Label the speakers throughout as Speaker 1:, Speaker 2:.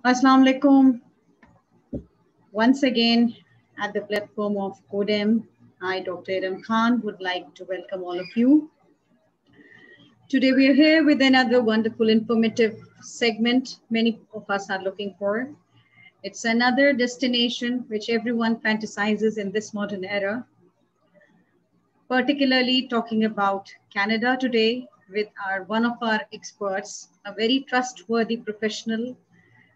Speaker 1: Assalamu alaikum. Once again, at the platform of CODEM, I, Dr. Iram Khan, would like to welcome all of you. Today, we are here with another wonderful, informative segment many of us are looking for. It's another destination which everyone fantasizes in this modern era, particularly talking about Canada today with one of our experts, a very trustworthy professional,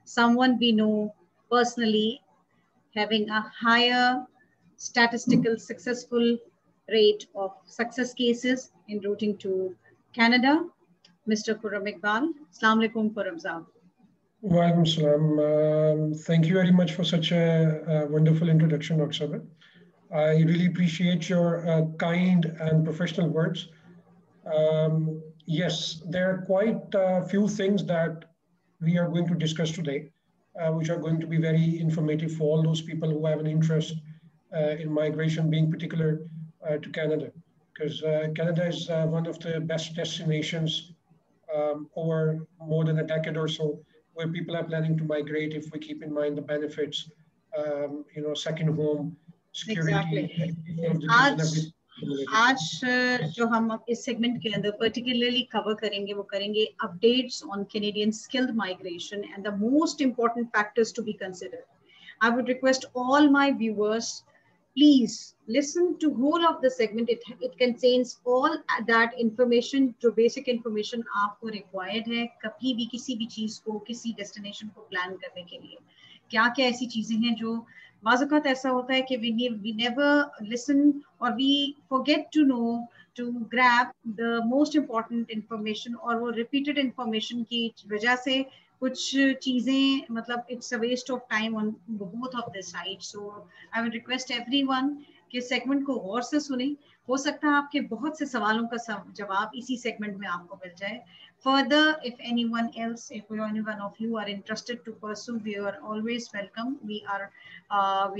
Speaker 1: someone we know personally, having a higher statistical successful rate of success cases en routing to Canada, Mr. Khurram Iqbal. Assalamu alaikum, Khurram Saab.
Speaker 2: Walaikum salam. Thank you very much for such a wonderful introduction, Dr. Sabir. I really appreciate your kind and professional words. Yes, there are quite a few things that we are going to discuss today, which are going to be very informative for all those people who have an interest in migration, being particular to Canada, because Canada is one of the best destinations over more than a decade or so, where people are planning to migrate if we keep in mind the benefits, second home, security,
Speaker 1: Exactly. आज जो हम इस segment के अंदर particularly cover करेंगे वो करेंगे updates on Canadian skilled migration and the most important factors to be considered. I would request all my viewers, please listen to whole of the segment. It contains all that information, जो basic information आपको required है कभी भी किसी भी चीज को किसी destination को plan करने के लिए. क्या क्या ऐसी चीजें हैं जो बाज़ ऐसा होता है कि we never listen or we forget to know to grab the most important information और वो repeated information की वजह से कुछ चीजें मतलब it's a waste of time on both of the sides. So I would request everyone कि segment को गौर से सुने. हो सकता है आपके बहुत से सवालों का जवाब इसी सेगमेंट में आपको मिल जाए. Further, if anyone else, if any one of you are interested to pursue, we are always welcome. We are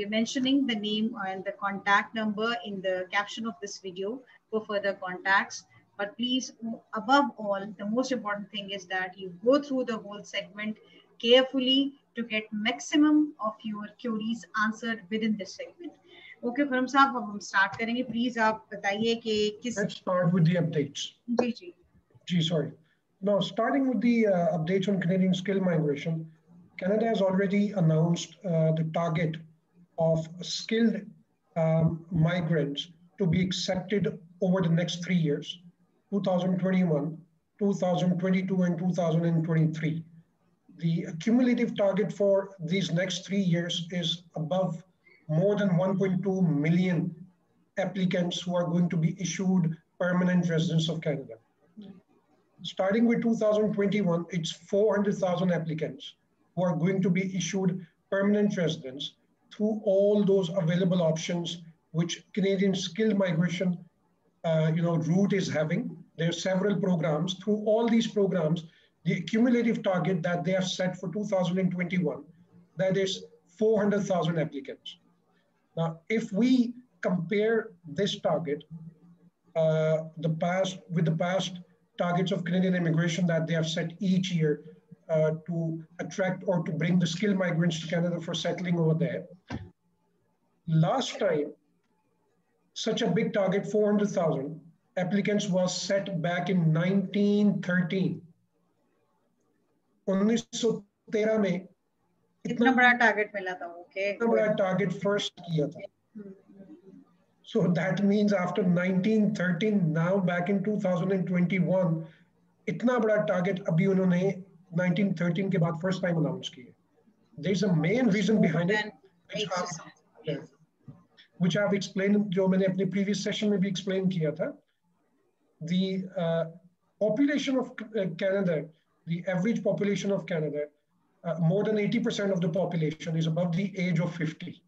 Speaker 1: mentioning the name and the contact number in the caption of this video for further contacts. But please, above all, the most important thing is that you go through the whole segment carefully to get maximum of your queries answered within this segment. Okay, Khurram साहब, अब हम start करेंगे. Please आप बताइए कि किस.
Speaker 2: Let's start with the updates.
Speaker 1: Ji.
Speaker 2: Sorry. Now, starting with the updates on Canadian skill migration, Canada has already announced the target of skilled migrants to be accepted over the next 3 years, 2021, 2022, and 2023. The cumulative target for these next 3 years is above more than 1.2 million applicants who are going to be issued permanent residents of Canada. Starting with 2021, it's 400,000 applicants who are going to be issued permanent residents through all those available options which Canadian skilled migration route is having. There are several programs. Through all these programs, the cumulative target that they have set for 2021, that is 400,000 applicants. Now, if we compare this target with the past targets of Canadian immigration that they have set each year to attract or to bring the skilled migrants to Canada for settling over there. Last time, such a big target, 400,000 applicants, was set back in 1913. 1913 में
Speaker 1: इतना बड़ा target मिला था. Okay,
Speaker 2: इतना बड़ा target first किया था. So that means after 1913, now back in 2021, इतना बड़ा टारगेट अभी उन्होंने 1913 के बाद फर्स्ट टाइम अनाउंस किया. There's a main reason behind it, which I've explained, जो मैंने अपने previous session में भी explain किया था. The population of Canada, the average population of Canada, more than 80% of the population is above the age of 50.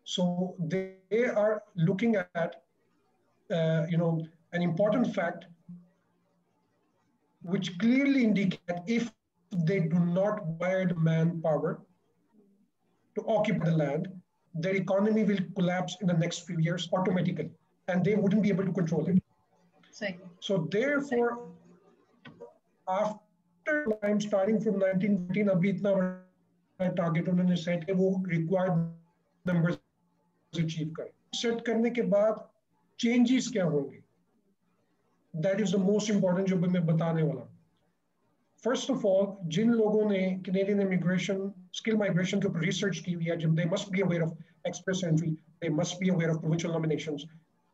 Speaker 2: So they are looking at, an important fact which clearly indicates if they do not provide manpower to occupy the land, their economy will collapse in the next few years automatically, and they wouldn't be able to control it. So therefore, after time starting from 1914 अभी इतना बड़ा target उन्होंने set किया वो required numbers achieve करें. Set करने के बाद चेंजेस क्या होंगे, that is the most important जो मैं बताने वाला हूँ. फर्स्ट ऑफ ऑल, जिन लोगों ने कैनेडियन इमिग्रेशन स्किल माइग्रेशन के ऊपर रिसर्च की हुई है, they must be aware of express entry, they must be aware of provincial nominations.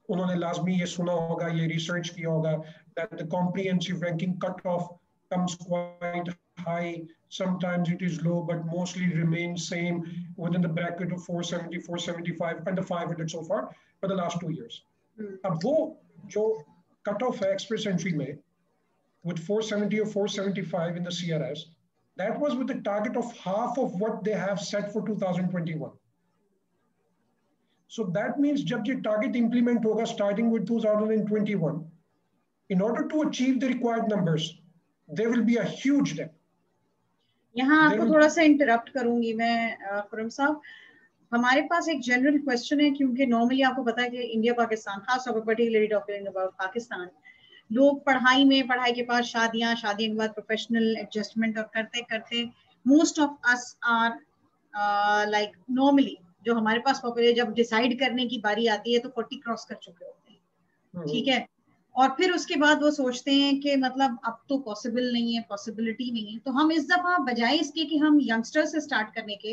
Speaker 2: उन्होंने लाजमी ये सुना होगा, ये रिसर्च किया होगा that the comprehensive ranking cutoff comes quite high. Sometimes it is low, but mostly remains same within the bracket of 470, 475, and the 500 so far for the last 2 years. अब वो जो cutoff है express entry में with 470 or 475 in the CRS, that was with the target of half of what they have set for 2021. So that means जब ये target implement होगा starting with 2021, in order to achieve the required numbers, there will be a huge gap.
Speaker 1: यहाँ आपको थोड़ा सा interrupt करूंगी मैं खुरम साहब. हमारे पास एक जनरल क्वेश्चन है, क्योंकि नॉर्मली आपको पता है कि इंडिया पाकिस्तान, खासतौर पर पर्टिकुलरली टॉकिंग अबाउट पाकिस्तान, लोग पढ़ाई के बाद शादियां के बाद प्रोफेशनल एडजस्टमेंट और करते करते most of us are like normally जो हमारे पास पॉपुलर जब डिसाइड करने की बारी आती है तो 40 क्रॉस कर चुके होते हैं. ठीक है. और फिर उसके बाद वो सोचते हैं कि मतलब अब तो पॉसिबल नहीं है, पॉसिबिलिटी नहीं है. तो हम इस दफा बजाय इसके कि हम यंगस्टर से स्टार्ट करने के,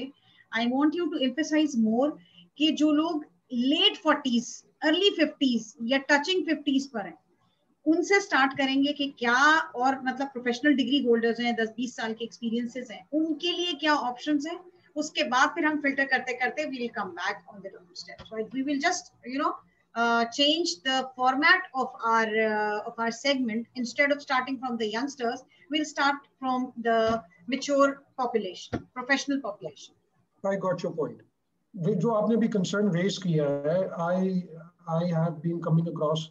Speaker 1: I want you to emphasize more कि जो लोग लेट 40s, अर्ली 50s या टचिंग 50s पर हैं, उनसे स्टार्ट करेंगे कि क्या, और मतलब प्रोफेशनल डिग्री होल्डर्स हैं, 10-20 साल के एक्सपीरियंसेस हैं, उनके लिए क्या ऑप्शंस हैं. उसके बाद फिर हम फिल्टर करते करते we will come back on the step. So we will just change the format of our segment. Instead of starting from the youngsters, we'll start from the mature population, professional population.
Speaker 2: I got your point. जो आपने भी concern raise किया है, I have been coming across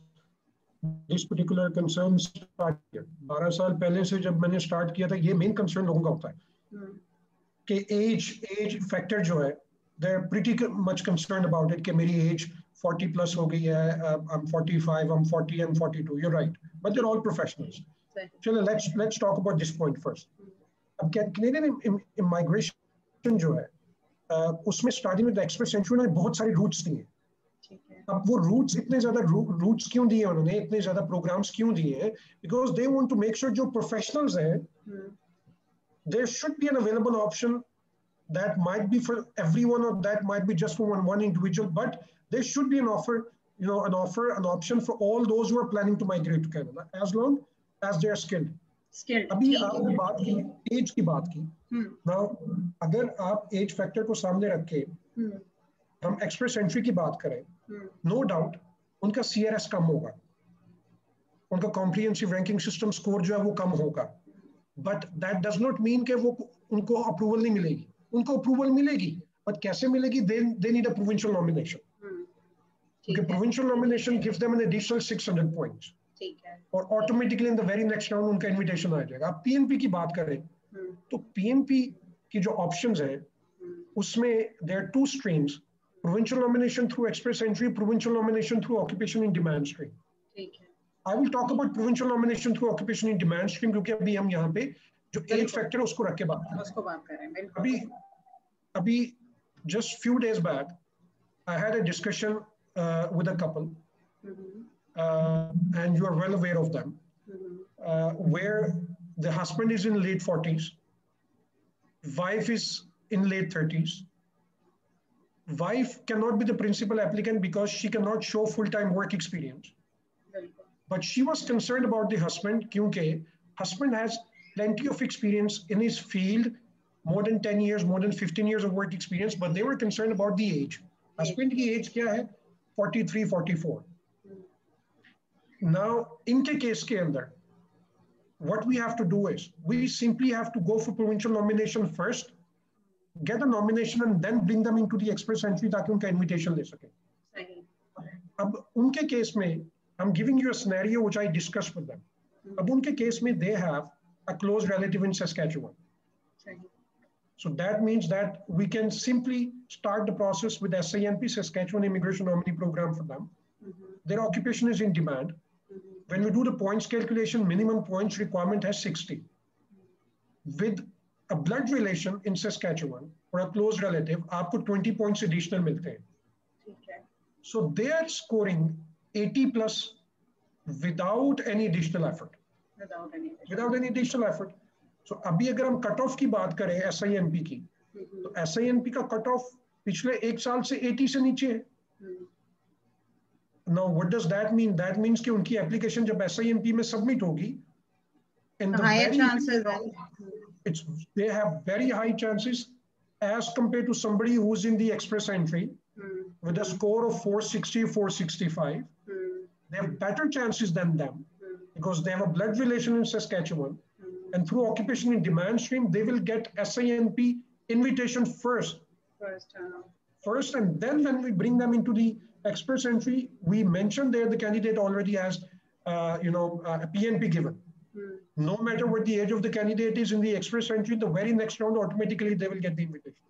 Speaker 2: this particular concern start here. 12 साल पहले से जब मैंने start किया था, ये main concern लोगों का होता है कि age factor जो है, they're pretty much concerned about it कि मेरी age 40 plus हो गई है, I'm 45, I'm 40, I'm 42. You're right, but they're all professionals. So let's talk about this point first. अब Canadian immigration जो है, उसमें starting with the express entry उन्होंने बहुत सारे routes दिए. अब वो routes इतने ज़्यादा routes क्यों दिए उन्होंने, इतने ज़्यादा programs क्यों दिए हैं? Because they want to make sure जो professionals हैं, there should be an available option that might be for everyone or that might be just for one individual, but there should be an offer, an option for all those who are planning to migrate to Canada, as long as they are skilled. अभी आपने बात की as की बात की. Now, अगर आप age factor को सामने रख के हम एक्सप्रेस एंट्री की बात करें, नो डाउट उनका CRS कम होगा, उनका कॉम्प्रिहेंसिव रैंकिंग सिस्टम स्कोर जो है वो कम होगा, but that does not mean कि वो उनको अप्रूवल नहीं मिलेगी. उनको अप्रूवल मिलेगी, बट कैसे मिलेगी? they need a provincial nomination. Okay, provincial nomination gives them an additional 600 points. और automatically in the very next round उनका इनविटेशन आ जाएगा. आप PNP की बात करें तो PNP की जो ऑप्शंस हैं उसमें there are 2 streams, provincial nomination through express entry, provincial nomination through occupation in demand stream. I will talk about provincial nomination through occupation in demand stream, क्योंकि अभी हम यहाँ पे जो एज फैक्टर है उसको रख के बात कर रहे हैं. अभी just few days back I had a discussion with a couple, and you are well aware of them, where the husband is in late 40s, wife is in late 30s. Wife cannot be the principal applicant because she cannot show full-time work experience. But she was concerned about the husband क्योंकि husband has plenty of experience in his field, more than 10 years, more than 15 years of work experience, but they were concerned about the age. Husband की age क्या है? 43, 44. Now, इनके case के अंदर, what we have to do is, we simply have to go for provincial nomination first, get a nomination and then bring them into the express entry ताकि उनका invitation ले सके. अब उनके case में, I'm giving you a scenario which I discussed with them. अब उनके case में they have a close relative in Saskatchewan. So that means that we can simply start the process with SINP, Saskatchewan Immigration Nominee Program for them. Their occupation is in demand. When we do the points calculation, minimum points requirement has 60. with a blood relation in Saskatchewan or a close relative, आपको 20 points additional मिलते हैं.
Speaker 1: Okay.
Speaker 2: So they are scoring 80 plus without any additional effort. Without any additional effort. So अभी अगर हम cut off की बात करें SIMP की, तो SIMP का कट ऑफ पिछले एक साल से 80 से नीचे है. Now what does that mean? That means कि उनकी एप्लीकेशन जब SIMP में सबमिट होगी, in the
Speaker 1: higher
Speaker 2: very
Speaker 1: chances,
Speaker 2: they have very high chances as compared to somebody who's in the express entry with a score of 460, 465. They have better chances than them because they have a blood relation in Saskatchewan. And through occupation in demand stream, they will get SIMP invitation first. First, and then when we bring them into the express entry, we mentioned there the candidate already has, a PNP given. No matter what the age of the candidate is in the express entry, the very next round automatically they will get the invitation.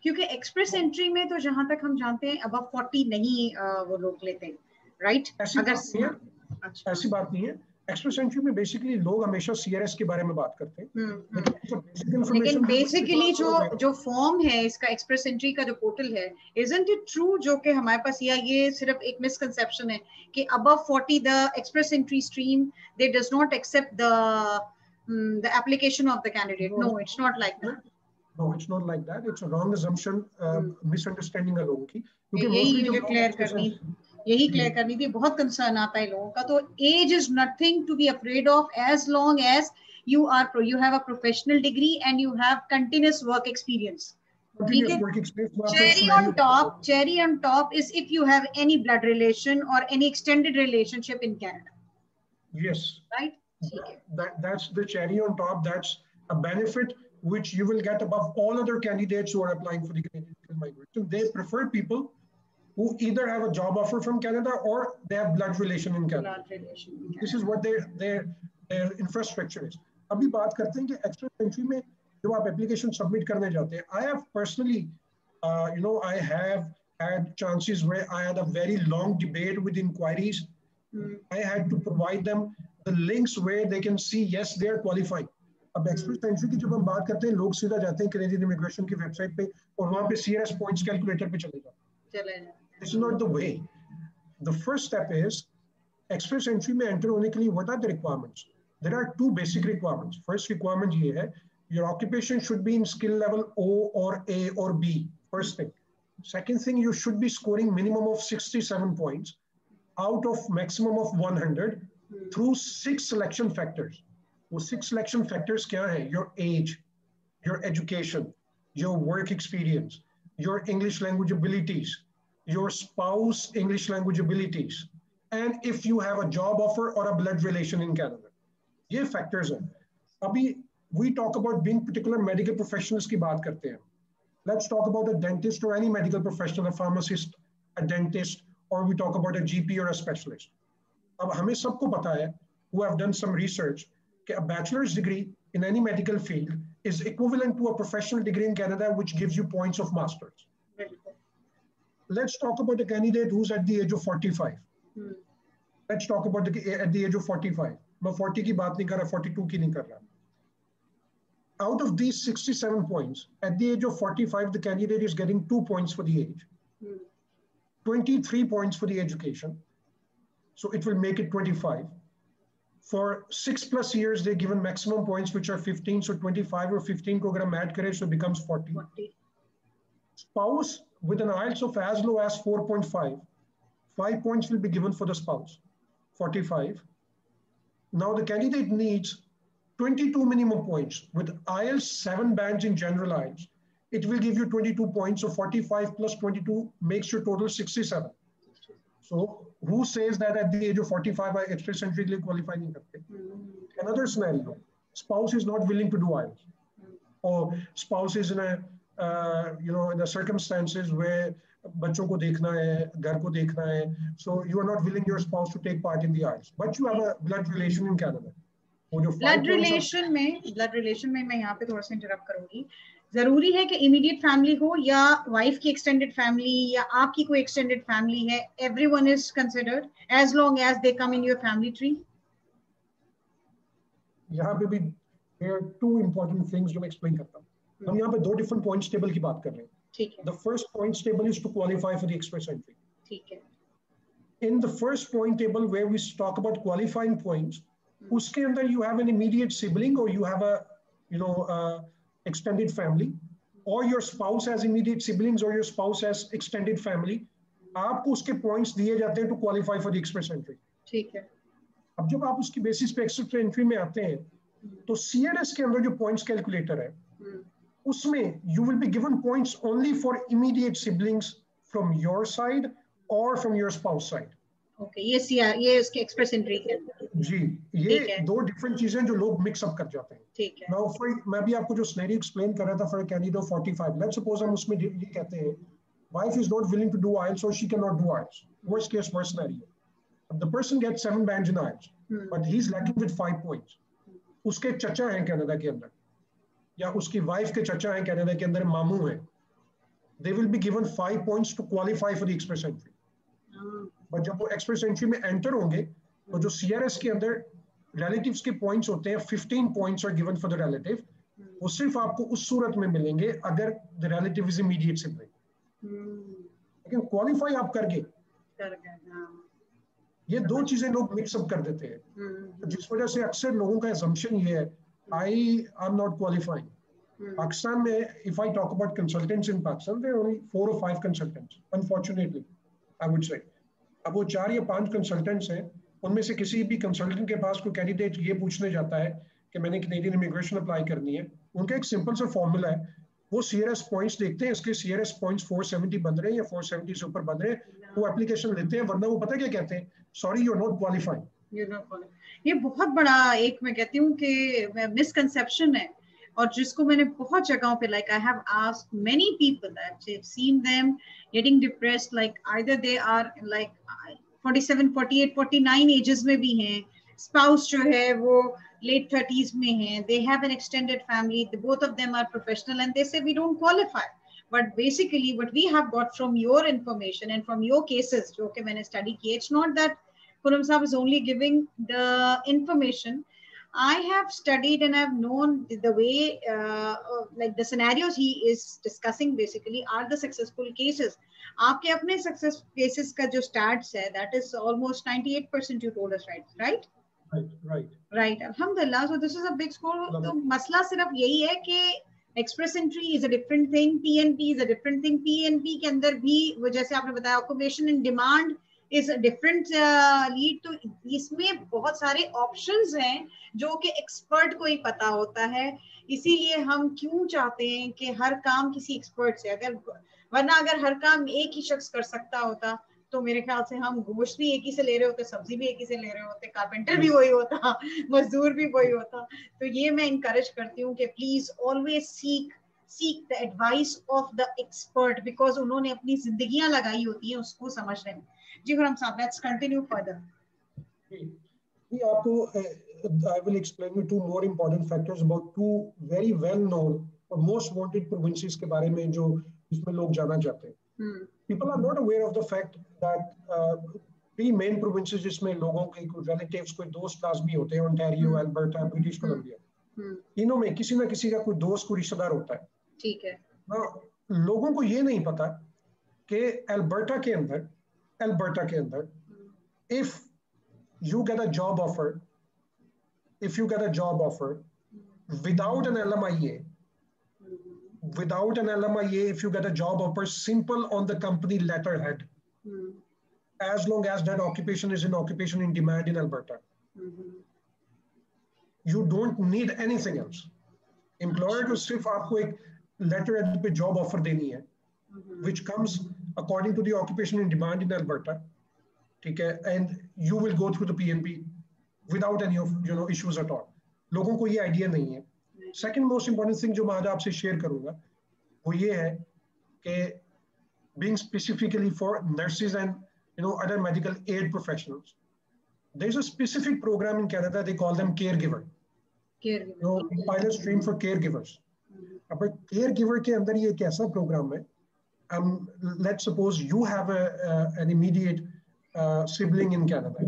Speaker 1: क्योंकि express entry में तो जहाँ तक हम जानते हैं above 40 नहीं वो लोग लेते हैं, right?
Speaker 2: ऐसी बात नहीं है. एक्सप्रेस एंट्री में बेसिकली लोग हमेशा CRS के बारे में बात करते हैं.
Speaker 1: लेकिन बेसिकली जो फॉर्म है इसका एक्सप्रेस एंट्री का जो पोर्टल है, isn't it true जो कि हमारे पास ये सिर्फ एक मिसकंसेप्शन है कि above 40 the express entry stream they does not accept the application of the candidate. No, it's not like that.
Speaker 2: No, it's not like that. It's a wrong assumption, misunderstanding है लोगों की.
Speaker 1: यही क्लियर करनी थी. बहुत concern आता है लोगों का. तो age is nothing to be afraid of as long as you have a professional degree and you have continuous work experience. Cherry on top is if you have any blood relation or any extended relationship in Canada.
Speaker 2: Yes.
Speaker 1: Right?
Speaker 2: That's the cherry on top. That's a benefit which you will get above all other candidates who are applying for the Canadian skilled migration. They prefer people who either have a job offer from Canada or they have blood relation in Canada. This is what their infrastructure is. अभी बात करते हैं कि express entry में जब आप application submit करने जाते हैं, I have personally, I have had chances where I had a very long debate with inquiries. I had to provide them the links where they can see yes they are qualified. अब express entry की जब हम बात करते हैं, लोग सीधा जाते हैं कैनेडियन इमिग्रेशन की वेबसाइट पे और वहाँ पे CRS पॉइंट्स कैलकुलेटर पे चले जाते हैं. This is not the way. The first step is express entry में enter होने के लिए what are the requirements? There are two basic requirements. First requirement ये है, your occupation should be in skill level O or A or B. First thing. Second thing, you should be scoring minimum of 67 points out of maximum of 100 through 6 selection factors. वो 6 selection factors क्या है? Your age, your education, your work experience, your English language abilities, your spouse English language abilities, and if you have a job offer or a blood relation in Canada. ये factors हैं. अभी we talk about being particular medical professionals की बात करते हैं. Let's talk about a dentist or any medical professional, a pharmacist, a dentist, or we talk about a GP or a specialist. अब हमें सबको पता है, who have done some research, कि a bachelor's degree in any medical field is equivalent to a professional degree in Canada, which gives you points of master's. Let's talk about a candidate who's at the age of 45. Let's talk about at the age of 45. मैं 40 की बात नहीं कर रहा, 42 की नहीं कर रहा. Out of these 67 points, at the age of 45, the candidate is getting 2 points for the age, 23 points for the education. So it will make it 25. For 6+ years, they're given maximum points, which are 15. So 25 or 15 को अगर हम add करें, so it becomes 40. Spouse with an IELTS of as low as 4.5, 5 points will be given for the spouse, 45. Now the candidate needs 22 minimum points. With IELTS 7 bands in general IELTS, it will give you 22 points. So 45 plus 22 makes your total 67. So who says that at the age of 45 I express entry के लिए qualify नहीं करते? Another scenario, spouse is not willing to do IELTS, or spouse is in the circumstances where बच्चों को देखना है, घर को देखना है, so you are not willing your spouse to take part in the IELTS, but you have a blood relation in Canada.
Speaker 1: Blood relation में मैं यहाँ पे थोड़ा सा इंटरप्ट करूंगी. जरूरी है कि इमीडिएट फैमिली हो या वाइफ की एक्सटेंडेड फैमिली या आपकी कोई एक्सटेंडेड फैमिली है, everyone is considered as long as they come in your family tree.
Speaker 2: यहाँ पे भी there are two important things जो मैं explain करता हूँ. हम यहाँ पे दो different points table की बात कर रहे हैं.
Speaker 1: ठीक है.
Speaker 2: The first points table is to qualify for the express entry.
Speaker 1: ठीक है.
Speaker 2: In the first point table where we talk about qualifying points, उसके अंदर you have an immediate sibling or you have a extended family, or your spouse has immediate siblings or your spouse has extended family. आपको उसके points दिए जाते हैं to qualify for the express entry.
Speaker 1: ठीक है.
Speaker 2: अब जब आप उसकी बेसिस पे एक्सप्रेस एंट्री में आते हैं तो सीआरएस के अंदर जो पॉइंट्स कैलकुलेटर है उसमें you will be given points only for immediate siblings from your side और from your spouse side.
Speaker 1: Okay, ये उसके एक्सप्रेस एंट्री के
Speaker 2: जी, ये दो डिफरेंट चीजें जो लोग मिक्स अप कर जाते हैं.
Speaker 1: ठीक है.
Speaker 2: नाउ फॉर मैं भी आपको जो सिनेरियो एक्सप्लेन कर रहा था फॉर कैंडिडेट 45, लेट्स सपोज हम उसमें ये कहते हैं wife is not willing to do IELTS और she can not do IELTS. Worst case worst scenario, the person gets 7 bands in IELTS, but he's lacking with 5 points. उसके चचा हैं Canada के अंदर या उसकी वाइफ के चचा हैं कनाडा के अंदर, मामू हैं. They will be given 5 points to qualify for the express entry. But जब वो express entry में enter होंगे तो जो CRS के अंदर relatives के points होते हैं, 15 points are given for the relative. वो सिर्फ आपको उस सूरत में मिलेंगे अगर the relative is immediate sibling. लेकिन qualify आप कर गए. ये दो चीजें लोग मिक्सअप कर देते हैं, जिस वजह से अक्सर लोगों का assumption ये है I am not qualifying. Pakistan में if I talk about consultants in Pakistan, there are only 4 or 5 consultants, unfortunately, I would say. अब वो 4 या 5 consultants हैं, उनमें से किसी भी consultant के पास कोई कैंडिडेट ये पूछने जाता है कि मैंने कैनेडियन इमिग्रेशन अप्लाई करनी है, उनका एक सिंपल सा फॉर्मूला है, वो सीआरएस पॉइंट्स देखते हैं, इसके सीआरएस पॉइंट्स 470 बन रहे हैं या 470 से ऊपर बन रहे हैं, वो एप्लीकेशन लेते हैं, वरना वो पता क्या कहते हैं, sorry you are not qualified.
Speaker 1: ये बहुत बड़ा एक मैं कहती हूँ कि मिसकंसेप्शन है, और जिसको मैंने बहुत जगहों पे like I have asked many people, I have seen them getting depressed, like either they are like 47, 48, 49 ages में भी हैं, स्पाउस जो है वो late 30s में हैं, they have an extended family, both of them are professional, and they say we don't qualify. But basically what we have got from your information and from your cases जो कि मैंने study किए, it's not that Khurram Sahab is only giving the information. I have studied and I've known the way like the scenarios he is discussing basically are the successful cases. आपके अपने success cases का जो stats है, that is almost 98% you told us, right? Right. Alhamdulillah. So this is a big score. तो मसला सिर्फ यही है कि express entry is a different thing, PNP is a different thing. PNP के अंदर भी वो जैसे आपने बताया occupation in demand is a different lead. तो इसमें बहुत सारे options हैं जो कि expert को ही पता होता है. इसीलिए हम क्यों चाहते हैं कि हर काम किसी expert से, वरना अगर हर काम एक ही शख्स कर सकता होता तो मेरे ख्याल से हम गोश्त भी एक ही से ले रहे होते, सब्जी भी एक ही से ले रहे होते, कारपेंटर भी वही होता, मजदूर भी वही होता. तो ये मैं इनकरेज करती हूँ कि please always seek the advice of the expert, because उन्होंने अपनी जिंदगियां लगाई होती हैं उसको समझने में. जी खुरम साहब, लेट्स कंटिन्यू फर्दर.
Speaker 2: आपको I will explain you 2 more important factors about 2 very well known और most wanted provinces के बारे में जो इसमें लोग जाना चाहते हैं. People are not aware of the fact that 3 main provinces जिसमें लोगों के relatives कोई दोस्त लाजमी होते हैं, ओंटारियो, अल्बर्टा, ब्रिटिश कोलंबिया, तीनों में किसी ना किसी का कोई दोस्त कोई रिश्तेदार होता है.
Speaker 1: ठीक है.
Speaker 2: लोगों को ये नहीं पता कि अल्बर्टा के अंदर if you get a job offer without an LMIA, if you get a job offer simple on the company letterhead, as long as that occupation is an occupation in demand in Alberta, you don't need anything else. Employer को सिर्फ आपको एक letterhead पे job offer देनी है, which comes according to the occupation in demand in Alberta, ठीक है, and you will go through the PNP without any of issues at all. लोगों को ये idea नहीं है. Second most important thing जो मैं आज आपसे share करूँगा वो ये है कि being specifically for nurses and other medical aid professionals, there's a specific program in Canada, they call them caregiver. Pilot stream for caregivers. अब caregiver के अंदर ये एक ऐसा program है, let's suppose you have an immediate sibling in Canada,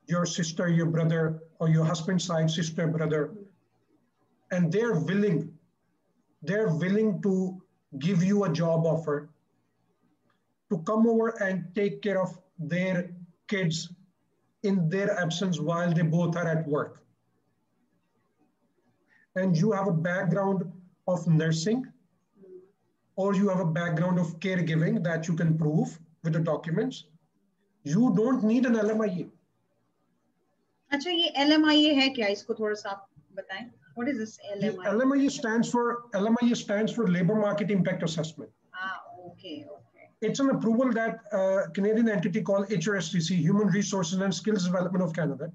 Speaker 2: your sister, your brother, or your husband's side sister, brother, and they're willing to give you a job offer to come over and take care of their kids in their absence while they both are at work, and you have a background of nursing or you have a background of caregiving that you can prove with the documents, you don't need an LMIA.
Speaker 1: अच्छा, ये LMIA है क्या? इसको थोड़ा सा आप बताएं. What is this LMIA?
Speaker 2: LMIA stands for Labor Market Impact Assessment.
Speaker 1: Okay.
Speaker 2: It's an approval that Canadian entity called HRSTC, Human Resources and Skills Development of Canada,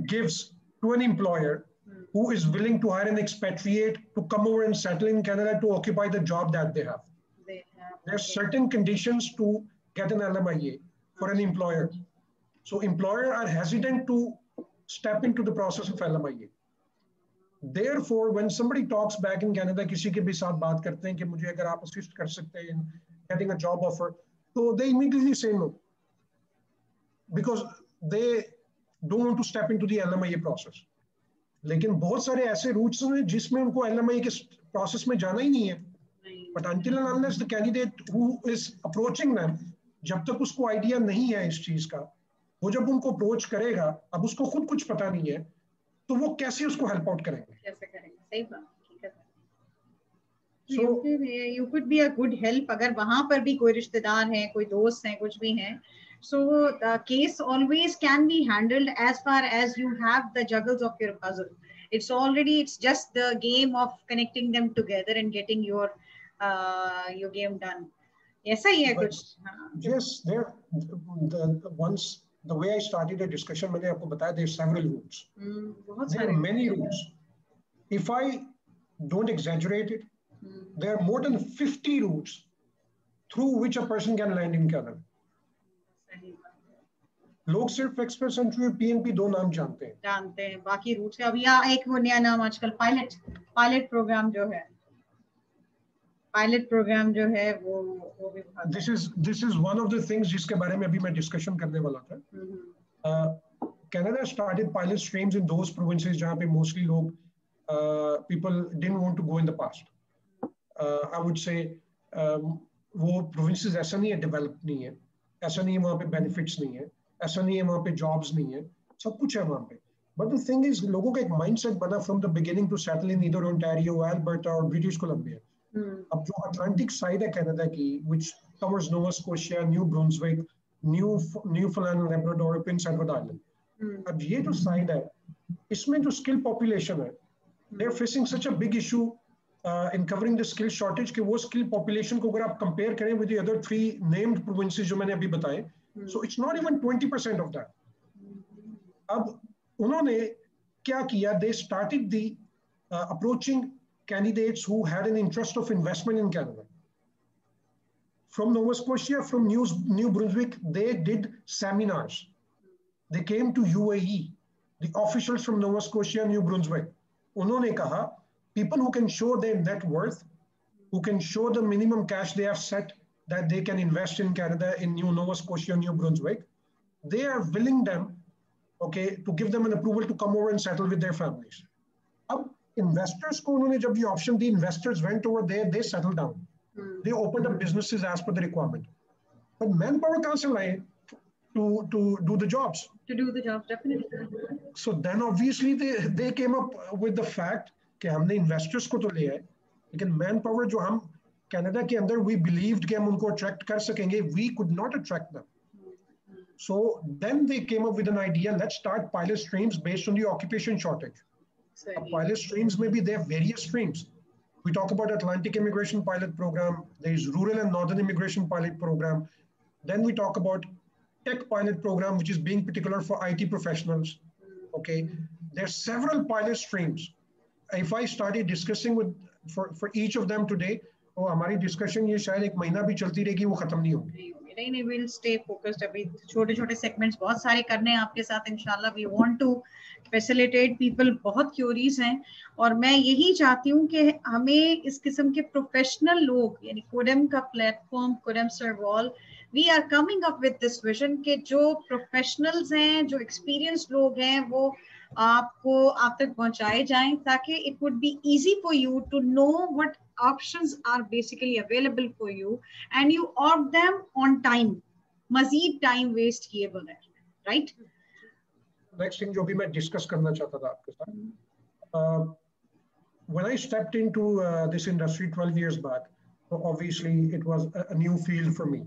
Speaker 2: gives to an employer who is willing to hire an expatriate to come over and settle in Canada to occupy the job that they have. There are certain conditions to get an LMIA for an employer. So employers are hesitant to step into the process of LMIA. Therefore, when somebody talks back in Canada, किसी के भी साथ बात करते हैं कि मुझे अगर आप assist कर सकते हैं in getting a job offer, so they immediately say no, because they don't want to step into the LMIA process. लेकिन बहुत सारे ऐसे routes हैं जिसमें उनको LMIA के process में जाना ही नहीं है. But until and unless the candidate who is approaching them, जब तक उसको idea नहीं है इस चीज का, वो जब उनको approach करेगा, अब उसको खुद कुछ पता नहीं है, तो वो कैसे उसको help out करेंगे?
Speaker 1: कैसे करेंगे? सही बात, ठीक है. So you could be a good help अगर वहाँ पर भी कोई रिश्तेदार हैं, कोई दोस्त हैं, कुछ भी हैं. So the case always can be handled as far as you have the juggles of your puzzle. It's just the game of connecting them together and getting your game done. ऐसा ही है कुछ.
Speaker 2: Yes, the way I started the discussion, मैंने आपको बताया there are several routes. There are many routes. If I don't exaggerate it, there are more than 50 routes through which a person can land in Canada. लोग सिर्फ express entry और PNP दो नाम जानते हैं,
Speaker 1: बाकी रूट से. अभी एक वो नया नाम आजकल पायलट प्रोग्राम जो है, वो भी.
Speaker 2: This is one of the things जिसके बारे में अभी मैं डिस्कशन करने वाला था. Canada started pilot streams in those provinces जहाँ पे mostly लोग people didn't want to go in the past. I would say वो provinces ऐसा नहीं है developed नहीं है, ऐसा नहीं है वहाँ पे benefits नहीं है, ऐसा नहीं है वहाँ पे jobs नहीं है, सब कुछ है वहाँ पे. But the thing is लोगों का एक mindset बना from the beginning to settle in either Ontario, Alberta or British Columbia. अब जो Atlantic side है Canada की, which covers Nova Scotia, New Brunswick, Newfoundland, Labrador, Prince Edward Island. अब ये जो side है, इसमें जो skill population है, they're facing such a big issue in covering the skill shortage कि वो skill population को अगर आप compare करें with the other 3 named provinces जो मैंने अभी बताए, so it's not even 20% of that. अब उन्होंने क्या किया? They started the approaching candidates who had an interest of investment in Canada. From Nova Scotia, from New Brunswick, they did seminars. They came to UAE, the officials from Nova Scotia, New Brunswick. उन्होंने कहा, people who can show their net worth, who can show the minimum cash they have set that they can invest in Canada, in Nova Scotia, New Brunswick, they are willing them, okay, to give them an approval to come over and settle with their families. अब investors को उन्होंने जब ये option the, investors went over there, they settled down. They opened up businesses as per the requirement. But manpower कहाँ से लाए to do the jobs?
Speaker 1: To do the jobs, definitely.
Speaker 2: So then obviously they came up with the fact कि हमने investors को तो ले आए, लेकिन manpower जो हम Canada के अंदर we believed कि हम उनको attract कर सकेंगे, we could not attract them. So then they came up with an idea, let's start pilot streams based on the occupation shortage. Pilot streams, maybe there are various streams. We talk about Atlantic Immigration Pilot Program, there is Rural and Northern Immigration Pilot Program. Then we talk about Tech Pilot Program, which is being particular for IT professionals. Okay, there are several pilot streams. If I started discussing for each of them today, तो हमारी discussion ये शायद एक महीना भी चलती रहेगी, वो खत्म नहीं होगी.
Speaker 1: नहीं, we'll stay focused. अभी छोटे-छोटे segments बहुत सारे करने हैं आपके साथ इंशाल्लाह. We want to facilitate people. बहुत curious हैं और मैं यही चाहती हूँ कि हमें इस किस्म के professional लोग, यानी कोडम का platform, Kodam सर्वॉल, we are coming up with this vision कि जो professionals हैं, जो experienced लोग हैं, वो आपको आप तक पहुंचाए जाएं, ताकि it would be easy for you to know what options are basically available for you and you opt them on time, मजीद टाइम वेस्ट किए बगैर, राइट?
Speaker 2: नेक्स्ट थिंग जो भी मैं डिस्कस करना चाहता था आपके साथ, when I stepped into this industry 12 years back, so obviously it was a new field for me,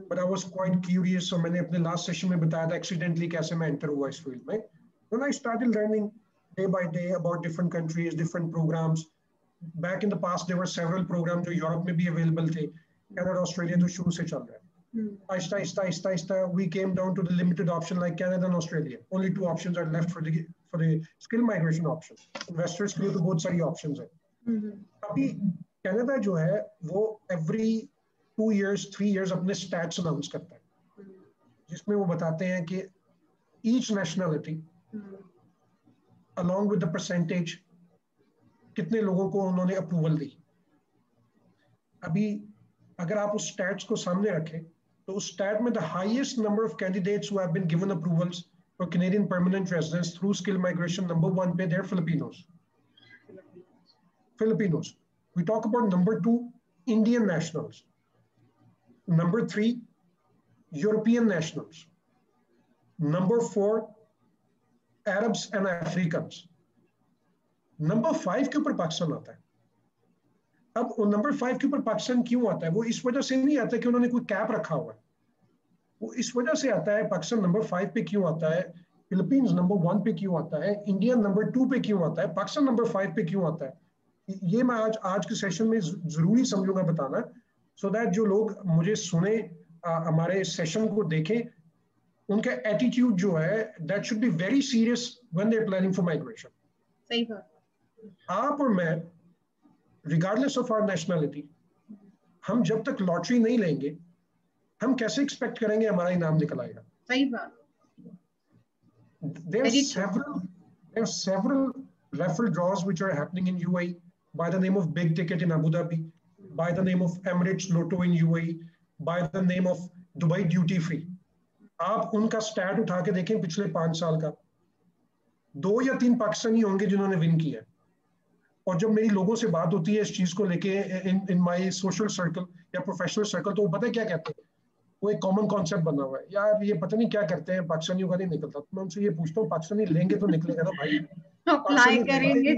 Speaker 2: but I was quite curious. So मैंने अपने last session में बताया था accidentally कैसे मैं enter हुआ इस field में. When I started learning day by day about different countries, different programs. Back in the past, there were several programs जो यूरोप में भी available थे. Canada, Australia तो शुरू से चल रहा है. Aahista Aahista we came down to the limited option like Canada and Australia. Only 2 options are left for the skill migration option. Investors के लिए तो बहुत सारी options है. अभी Canada जो है वो every 2 years, 3 years अपने stats announce करता है, जिसमें वो बताते हैं कि each nationality along with the percentage कितने लोगों को उन्होंने अप्रूवल दी. अभी अगर आप उस स्टैट्स को सामने रखें तो उस स्टैट में the highest number of candidates who have been given approvals for Canadian permanent residence through skill migration, number 1 पे they're Filipinos. We talk about number 2, Indian nationals. Number 3, European nationals. Number 4, Arabs and Africans. Number 5 के ऊपर पाकिस्तान आता है. अब number 5 के ऊपर पाकिस्तान क्यों आता है? वो इस वजह से नहीं आता कि उन्होंने कोई कैप रखा हुआ है. वो इस वजह से आता है पाकिस्तान नंबर 5 पे क्यों आता है, फिलीपींस नंबर 1 पे क्यों आता है, इंडिया नंबर 2 पे क्यों आता है, पाकिस्तान नंबर 5 पे क्यों आता है. ये मैं आज के सेशन में जरूरी समझूंगा बताना, सो दैट जो लोग मुझे सुने, हमारे सेशन को देखें, उनका एटीट्यूड जो है that should be very serious when they are planning for migration.
Speaker 1: सही बात.
Speaker 2: आप और मैं regardless of our nationality, हम जब तक लॉटरी नहीं लेंगे हम कैसे एक्सपेक्ट करेंगे हमारा इनाम निकल आएगा.
Speaker 1: सही बात.
Speaker 2: There are several raffle draws which are happening in UAE by the name of Big Ticket in Abu Dhabi, by the name of Emirates Lotto in UAE, by the name of Dubai Duty Free. आप उनका stat उठा के देखें पिछले 5 साल का, 2 या 3 पाकिस्तानी होंगे जिन्होंने विन किया. और जब मेरी लोगों से बात होती है इस चीज को लेके इन माय सोशल सर्कल या प्रोफेशनल सर्कल, तो वो पता है क्या कहते हैं? वो एक कॉमन कॉन्सेप्ट बना हुआ है, यार ये पता नहीं क्या करते हैं, पाकिस्तानियों का नहीं निकलता. तो मैं उनसे ये पूछता हूँ, पाकिस्तानी लेंगे तो निकलेगा ना भाई.
Speaker 1: अप्लाई करेंगे.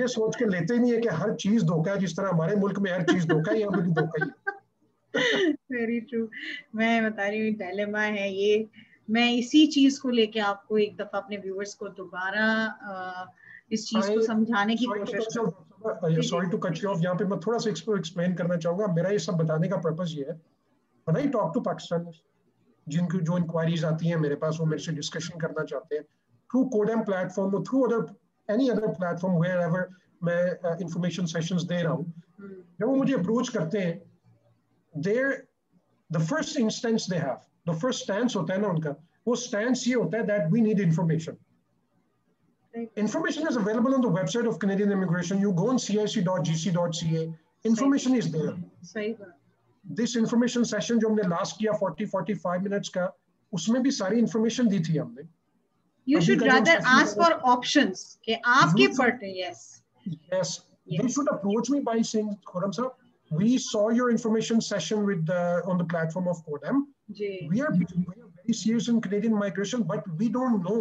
Speaker 2: ये सोच के लेते ही नहीं है कि हर चीज धोखा है, जिस तरह हमारे मुल्क में हर चीज धोखा है, यहाँ पे भी धोखा ही.
Speaker 1: Very true. मैं बता रही हूँ डायलेमा है ये. मैं इसी चीज को लेके आपको एक दफा अपने व्यूअर्स को दोबारा इस चीज को समझाने की कोशिश करूं.
Speaker 2: Sorry to cut you off. यहाँ पे मैं थोड़ा सा एक्सप्लेन करना चाहूंगा. मेरा ये सब बताने का पर्पस ये है, when I talk to Pakistanis जिनकी जो इंक्वायरीज आती हैं मेरे पास, वो मेरे से डिस्कशन करना चाहते हैं थ्रू कोडेम प्लेटफॉर्म और through any other platform wherever मैं इंफॉर्मेशन सेशंस दे रहा हूँ. जब वो मुझे अप्रोच करते हैं, there the first instance they have, the first stance होता है ना उनका, वो स्टैंस ये होता है that we need information. Information is available on the website of Canadian Immigration. You go on cic.gc.ca. Information is there.
Speaker 1: सही बात.
Speaker 2: This information session जो हमने last किया 40-45 minutes का, उसमें भी सारी information दी थी हमने.
Speaker 1: You should rather ask for options. कि आपके पढ़ते. Yes.
Speaker 2: They should approach me by saying, Khurram sir, we saw your information session with on the platform of Codem. We are very serious in Canadian migration, but we don't know.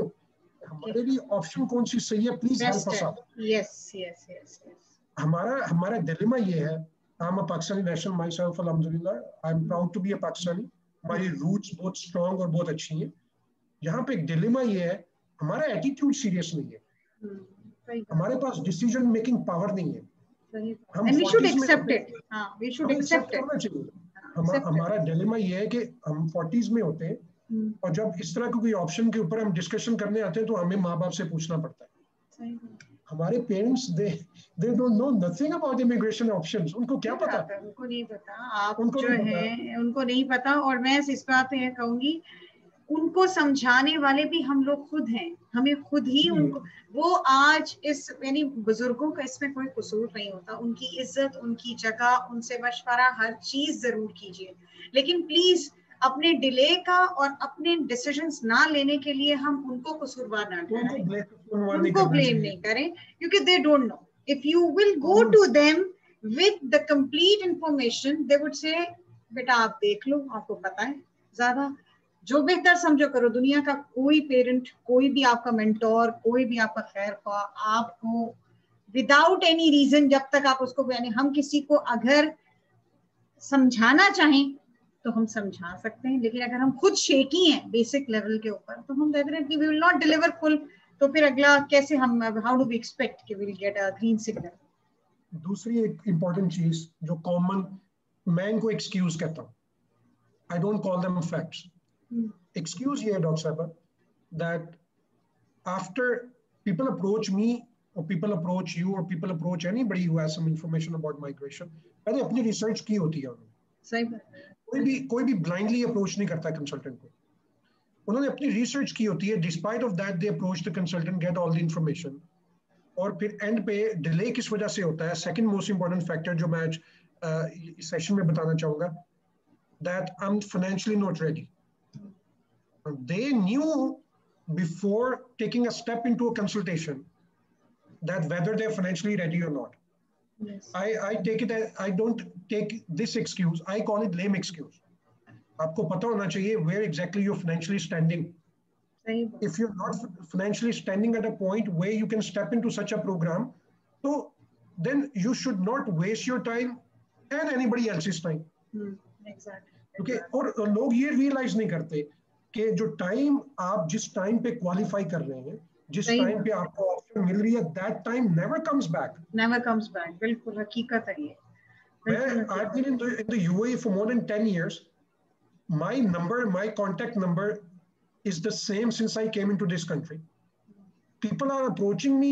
Speaker 2: हमारे लिए option कौन सी सही है, please help us out.
Speaker 1: Yes.
Speaker 2: हमारा dilemma ये है. I am a Pakistani national myself, अल्हम्दुलिल्लाह. I am proud to be a Pakistani. हमारी रूट्स बहुत स्ट्रांग और बहुत अच्छी हैं. यहाँ पे एक डिलेमा ये है, हमारा एटीट्यूड सीरियस नहीं है. हमारे पास डिसीजन मेकिंग पावर नहीं है.
Speaker 1: And we should accept it. We should accept it.
Speaker 2: हमारा डिलेमा ये है कि हम 40s में होते हैं और जब इस तरह के कोई ऑप्शन के ऊपर हम डिस्कशन करने आते हैं तो हमें माँ बाप से पूछना पड़ता है. हमारे parents they don't no nothing about immigration options. उनको क्या पता?
Speaker 1: उनको नहीं पता. आप जो है उनको नहीं पता. और मैं इस बात पे कहूंगी, उनको समझाने वाले भी हम लोग खुद हैं. हमें खुद ही उनको, वो आज इस यानी बुजुर्गों का इसमें कोई कसूर नहीं होता. उनकी इज्जत, उनकी जगह, उनसे मशवरा, हर चीज जरूर कीजिए. लेकिन प्लीज अपने डिले का और अपने डिसीजंस ना लेने के लिए हम उनको कसूरवार ना ठहराएं, उनको ब्लेम नहीं करें, क्योंकि they don't know. If you will go to them with the complete information, they would say बेटा आप देख लो, आपको पता है ज्यादा, जो बेहतर समझो करो. दुनिया का कोई पेरेंट, कोई भी आपका मेंटोर, कोई भी आपका खैर ख्वाह आपको विदाउट एनी रीजन, जब तक आप उसको, यानी हम किसी को अगर समझाना चाहें तो हम समझा सकते हैं, लेकिन अगर हम खुद शेकी हैं बेसिक लेवल के ऊपर तो हम definitely we will not deliver full. तो फिर अगला कैसे हम, हाउ डू वी एक्सपेक्ट कि we will get a green signal.
Speaker 2: दूसरी एक इंपॉर्टेंट चीज जो कॉमन, मैं इनको एक्सक्यूज कहता हूँ, I don't call them facts. Excuse ये है डॉक्टर साहब, that after people approach me or people approach you or people approach anybody who has some information about migration, पहले अपनी रिसर्च की होती है उन्होंने.
Speaker 1: सही बात.
Speaker 2: कोई भी ब्लाइंडली अप्रोच नहीं करता कंसल्टेंट को, उन्होंने अपनी रिसर्च की होती है. Despite of that they approach the consultant, get all the information, और फिर एंड पे डिले किस वजह से होता है. सेकंड मोस्ट इंपॉर्टेंट फैक्टर जो मैं आज इस सेशन में बताना चाहूंगा, that I am financially not ready. They knew before taking a step into a consultation that whether they're financially ready or not.
Speaker 1: Yes.
Speaker 2: I take it, I don't take this excuse, I call it lame excuse. आपको पता होना चाहिए where exactly you're financially standing. If you're not financially standing at a point where you can step into such a program, so then you should not waste your time and anybody else's time.
Speaker 1: Exactly.
Speaker 2: Okay, और लोग ये realize नहीं करते कि जो time आप जिस time पे क्वालिफाई कर रहे हैं, जिस टाइम पे आपको ऑप्शन मिल रही है, that time never comes back.
Speaker 1: Never comes back. बिल्कुल हकीकत है ये.
Speaker 2: I've been in the UAE for more than 10 years. My contact number is the same since I came into this country. People are approaching me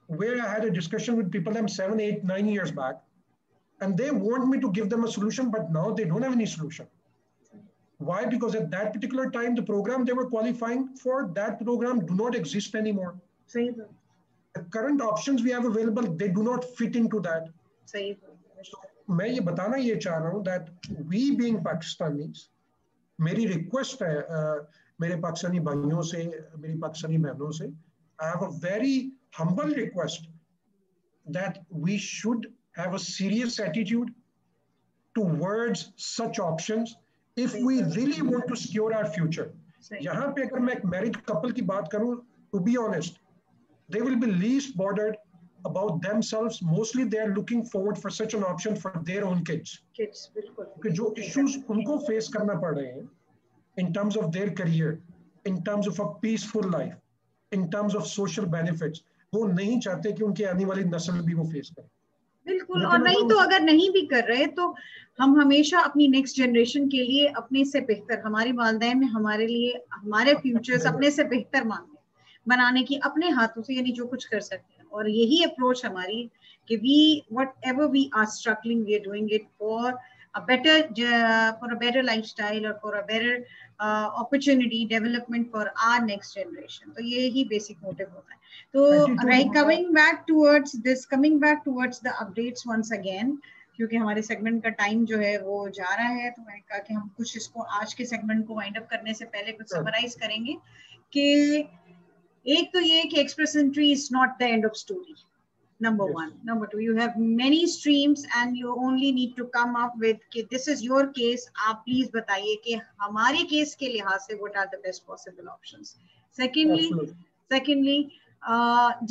Speaker 2: where I had a discussion with people them 7, 8, 9 years back, and they want me to give them a solution, but now they don't have any solution. Why? Because at that particular time, the program they were qualifying for, that program do not exist anymore. The current options we have available, they do not fit into that. So, मैं ये बताना ये चाह रहा हूँ that we being Pakistanis, मेरी request है मेरे पाकिस्तानी भाइयों से, मेरी पाकिस्तानी बहनों से, I have a very humble request that we should have a serious attitude towards such options. If we really want to secure our future, यहाँ पे अगर मैं एक married couple की बात करूँ, to be honest, they will be least bothered about themselves. Mostly they are looking forward for such an option for their own kids. क्योंकि जो issues उनको face करना पड़ रहे हैं, in terms of their career, in terms of a peaceful life, in terms of social benefits, वो नहीं चाहते कि उनकी आने वाली नस्ल भी वो face करे.
Speaker 1: बिल्कुल. और नहीं तो अगर नहीं भी कर रहे तो हम हमेशा अपनी नेक्स्ट जनरेशन के लिए अपने से बेहतर, हमारी वालिदैन ने हमारे लिए हमारे फ्यूचर्स अपने से बेहतर मांगे बनाने की अपने हाथों से, यानी जो कुछ कर सकते हैं. और यही अप्रोच हमारी कि we whatever we are struggling we are doing it for a better lifestyle or for a better opportunity development for our next generation. तो ये ही basic motive होता है. तो right, coming back towards the updates once again, क्योंकि हमारे segment का time जो है वो जा रहा है, तो मैंने कहा कि हम कुछ इसको आज के सेगमेंट को वाइंड अप करने से पहले कुछ समराइज करेंगे कि एक तो ये कि express entry is not the end of story. Number one. Number two, you have many streams and you only need to come up with कि this is your case. आप please बताइए कि हमारे केस के लिहाज से what are the best possible options. Secondly,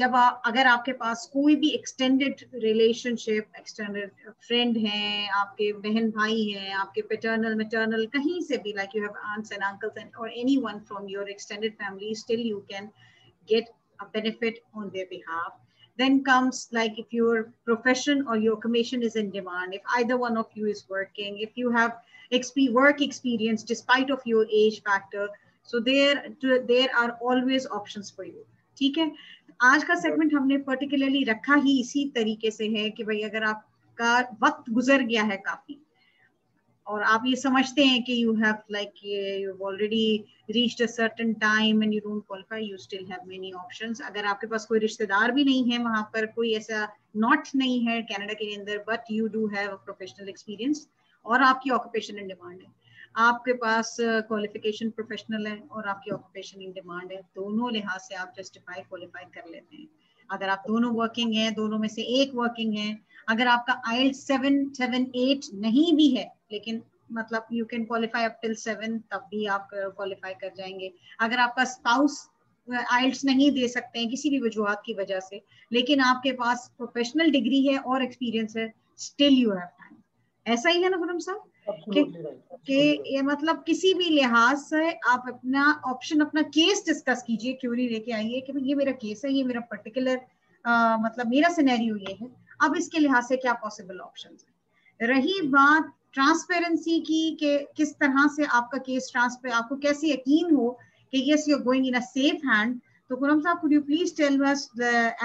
Speaker 1: जब अगर आपके पास कोई भी extended relationship, extended friend हैं, आपके बहन भाई हैं, आपके paternal, maternal, कहीं से भी, like you have aunts and uncles and or anyone from your extended family, still you can get a benefit on their behalf. Then comes like if your profession or your commission is in demand, if either one of you is working, if you have work experience despite of your age factor, so there are always options for you. ठीक है. आज का segment हमने particularly रखा ही इसी तरीके से है कि भाई अगर आपका वक्त गुजर गया है काफी और आप ये समझते हैं कि you have already reached a certain time and you don't qualify, you still have many options. अगर आपके पास कोई रिश्तेदार भी नहीं है वहाँ पर, कोई ऐसा नॉट नहीं है कनाडा के अंदर, but you do have a professional experience और आपकी occupation in demand है, आपके पास क्वालिफिकेशन प्रोफेशनल है और आपकी ऑक्यूपेशन इन डिमांड है, दोनों लिहाज से आप जस्टिफाई क्वालिफाई कर लेते हैं। अगर आप दोनों वर्किंग है, दोनों में से एक वर्किंग है, अगर आपका IELTS 778 नहीं भी है, लेकिन मतलब you can qualify up till 7, तब भी आप क्वालिफाई कर जाएंगे। अगर आपका स्पाउस IELTS नहीं दे सकते हैं किसी भी वजूहत की वजह से, लेकिन आपके पास प्रोफेशनल डिग्री है और एक्सपीरियंस है, स्टिल यू हैव टाइम। ऐसा ही है ना खुरम साहब? कि ये मतलब किसी भी लिहाज से आप अपना ऑप्शन, अपना केस डिस्कस कीजिए, क्यूरी लेके आइए कि ये मेरा केस है, ये मेरा पर्टिकुलर मतलब मेरा सिनेरियो ये है, अब इसके लिहाज से क्या पॉसिबल ऑप्शंस है। रही बात ट्रांसपेरेंसी की कि किस तरह से आपका केस ट्रांसफर, आपको कैसे यकीन हो कि yes you are going in a safe hand. So Khurram Sahab, could you please tell us,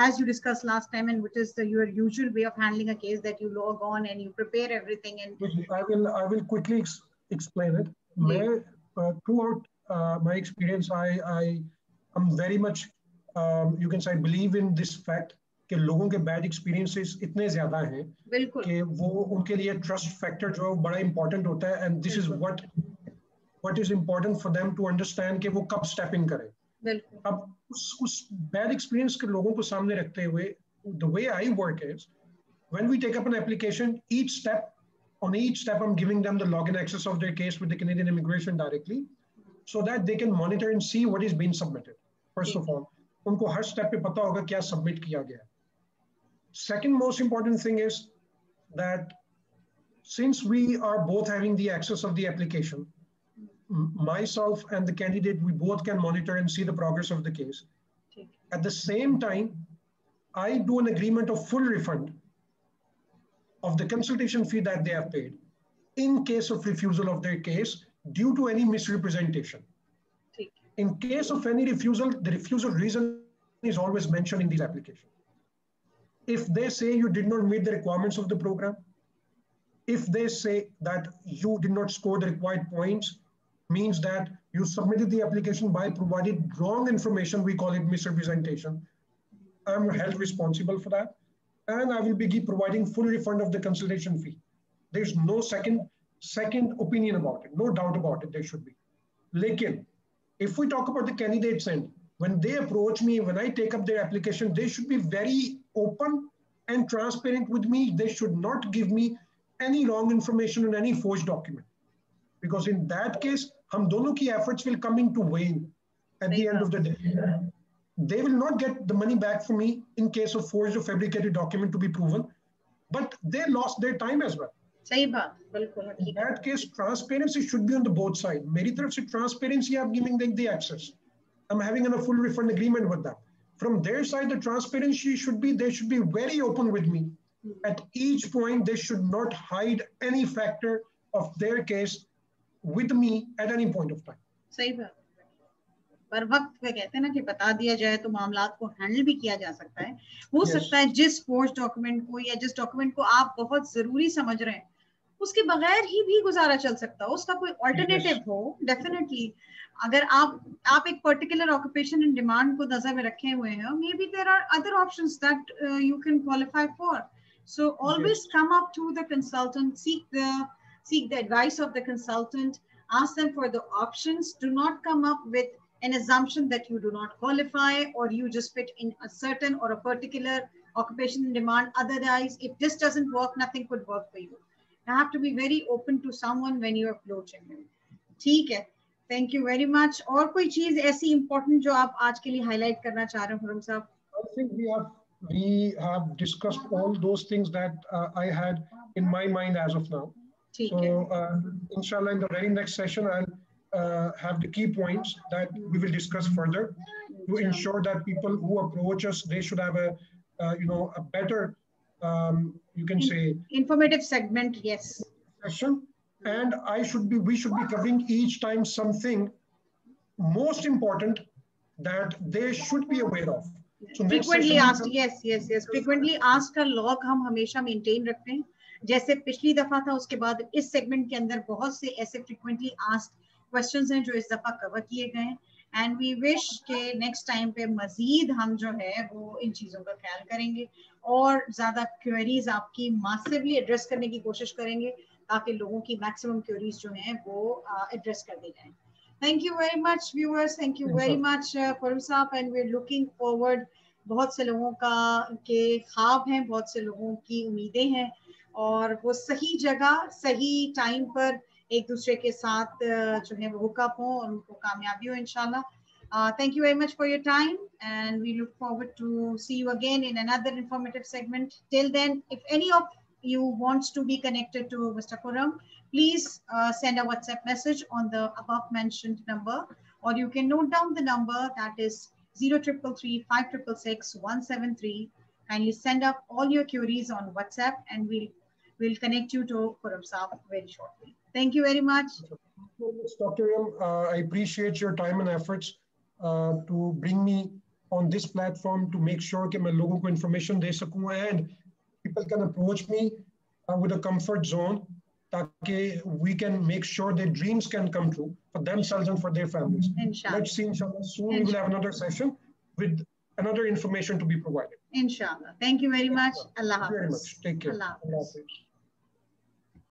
Speaker 1: as you discussed last time, and which is your usual way of handling a case, that you log on and you prepare everything and
Speaker 2: I will quickly explain it. Throughout my experience, I am very much you can say believe in this fact कि लोगों के bad experiences इतने ज़्यादा हैं कि वो उनके लिए trust factor जो बड़ा important होता है, and this is what is important for them to understand कि वो कब step in करें। अब उस बैड एक्सपीरियंस के लोगों को सामने रखते हुए, the way I work is when we take up an application, on each step I'm giving them the login access of their case with the Canadian Immigration directly, so that they can monitor and see what is being submitted. First of all, उनको हर step पे पता होगा क्या submit किया गया। Second most important thing is that since we are both having the access of the application, myself and the candidate, we both can monitor and see the progress of the case. At the same time, I do an agreement of full refund of the consultation fee that they have paid in case of refusal of their case due to any misrepresentation. In case of any refusal, the refusal reason is always mentioned in these applications. If they say you did not meet the requirements of the program, if they say that you did not score the required points, means that you submitted the application by providing wrong information, we call it misrepresentation. I'm held responsible for that, and I will be providing full refund of the consultation fee. There's no second opinion about it, no doubt about it, there should be. Lekin, if we talk about the candidates end, when they approach me, when I take up their application, they should be very open and transparent with me. They should not give me any wrong information on any forged document. Because in that case, hum dono ki efforts will come into vain at the end of the day. They will not get the money back from me in case of forged or fabricated document to be proven, but they lost their time as well.
Speaker 1: सही बात, बिल्कुल।
Speaker 2: In that case, transparency should be on the both sides. मेरी तरफ से transparency, I'm giving them the access. I'm having a full refund agreement with them. From their side, the transparency should be, they should be very open with me. At each point, they should not hide any factor of their case with me at any point of time.
Speaker 1: सही बात। पर वक्त पे कहते हैं ना कि बता दिया जाए तो मामलात को हैंडल भी किया जा सकता है। हो सकता है जिस फोर्स डॉक्यूमेंट को या जिस डॉक्यूमेंट को आप बहुत जरूरी समझ रहे हैं, उसके बगैर ही भी गुजारा चल सकता हो, उसका कोई ऑल्टरनेटिव हो। डेफिनेटली अगर आप एक पर्टिकुलर ऑक्यूपेशन इन डिमांड को नजर में रखे हुए हैं, maybe there are other options that you can qualify for. So always come up to the consultant, seek the advice of the consultant, ask them for the options. Do not come up with an assumption that you do not qualify or you just fit in a certain or a particular occupation in demand. Otherwise, if this doesn't work, nothing could work for you. You have to be very open to someone when you're approaching them. ठीक है, thank you very much. और कोई चीज ऐसी important जो आप आज के लिए highlight करना चाह रहे हो खुरम साहब?
Speaker 2: I think we have discussed all those things that I had in my mind as of now. So, inshallah, in the very next session, I'll have the key points that we will discuss further to ensure that people who approach us, they should have a better, you can say,
Speaker 1: informative segment, yes.
Speaker 2: Session, and we should be covering each time something most important that they should be aware of.
Speaker 1: So frequently asked, yes. Frequently asked का log हम हमेशा maintain रखते हैं. जैसे पिछली दफा था, उसके बाद इस सेगमेंट के अंदर बहुत से ऐसे फ्रीक्वेंटली आस्क्ड क्वेश्चंस हैं जो इस दफा कवर किए गए हैं, एंड वी विश के नेक्स्ट टाइम पे मजीद हम जो है वो इन चीजों का ख्याल करेंगे और ज्यादा क्वेरीज आपकी मासिवली एड्रेस करने की कोशिश करेंगे, ताकि लोगों की मैक्सिमम क्वेरीज जो हैं वो एड्रेस कर दी जाएं. Thank you very much viewers, thank you very much Khurram साहब, and we're looking forward. बहुत से लोगों का के ख्वाब हैं, बहुत से लोगों की उम्मीदें हैं और वो सही जगह सही टाइम पर एक दूसरे के साथ जो है वो हुकअप हो और उनको कामयाबी हो इंशाल्लाह. Thank you very much for your time, and we look forward to see you again in another informative segment. Till then, if any of you wants to be connected to Mr. Khurram, please send a WhatsApp message on the above mentioned number, or you can note down the number, that is 0333 5666 173. Kindly send up all your queries on WhatsApp, and we'll connect you to Khurram Saab very shortly. Thank you very much.
Speaker 2: Dr. Im, I appreciate your time and efforts to bring me on this platform to make sure that I can information de sakun, and people can approach me with a comfort zone, that we can make sure their dreams can come true for themselves and for their families.
Speaker 1: Inshallah.
Speaker 2: Let's see, inshallah, soon we will have another session with another information to be provided.
Speaker 1: Inshallah. Thank you very much. Allah Hafiz.
Speaker 2: Very much. Take care.
Speaker 1: Allah Hafiz.
Speaker 2: Allah Hafiz.